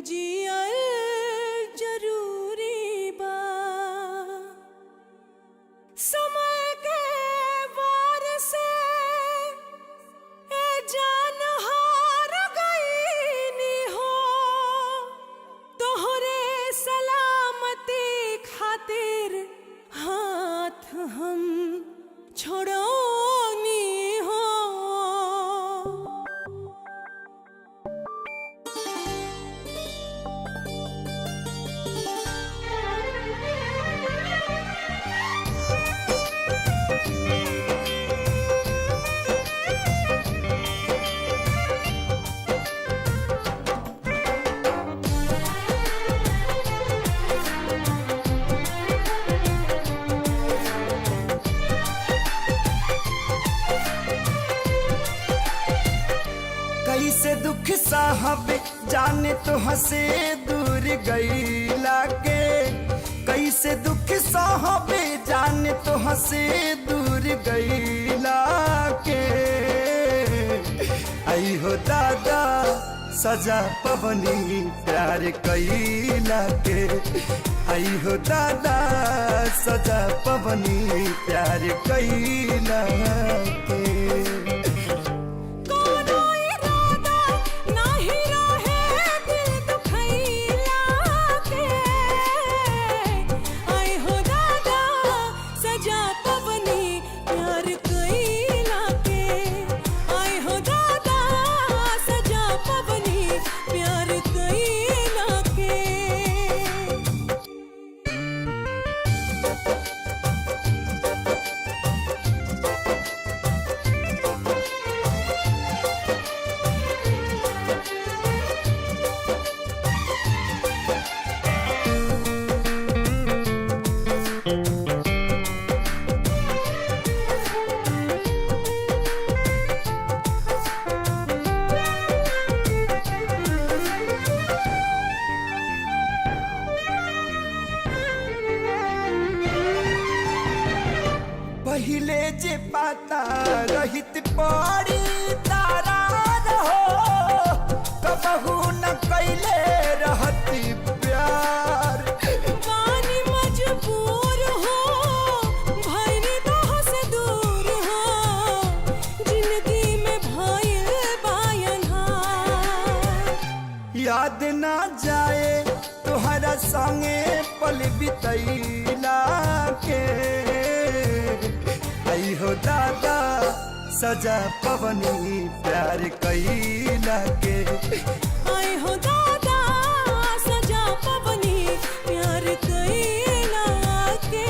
जियल जरूरी बा। समय के वार से ए जान हार गईनी हो, तोहरे सलामती खातिर हाथ हम छोड़ोनी हो। कैसे दुख साहब जाने तो हंसे दूर गईला के, कैसे दुख साहब जाने तो हंसे दूर गईला के। आई हो दादा सजा पवनी प्यार कैला के, आई हो दादा सजा पवनी प्यार कैला के। पहिले जे पाता रहित पड़ी तारा रहो, कबहू न कैले रहती प्यार। पानी मजबूर हो भइनी तोह से दूर हो, जिंदगी में भइल बायनहार। याद ना जाए तोहरा संगे पल बितैला के, आई हो दादा सजा पवनी प्यार कैला के। आई हो दादा सजा पवनी प्यार कैला के।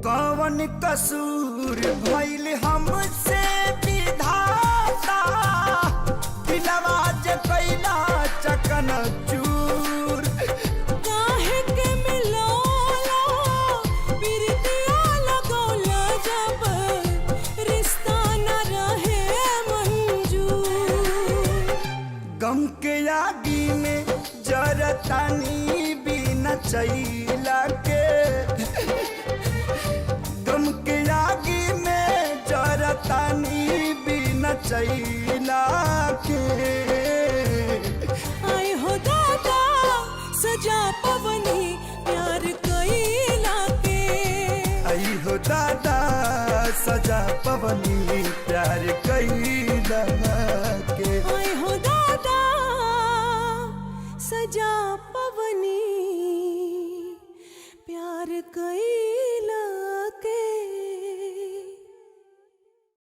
कौन कसूर भइल हमसे विधाता, दिलवा जे कैला चकन चूर। काहे के मिलोला प्रीतिया लगौला, जब रिश्ता न रहे मंजूर। गम के आगी में जरतानी बिना चैला के, गम के आगी में जरतानी बिना चैला के। आई हो दादा सजा पवनी प्यार कैला के, आई हो दादा सजा पवनी प्यार कैला के। आई हो दादा सजा पवनी प्यार कैला।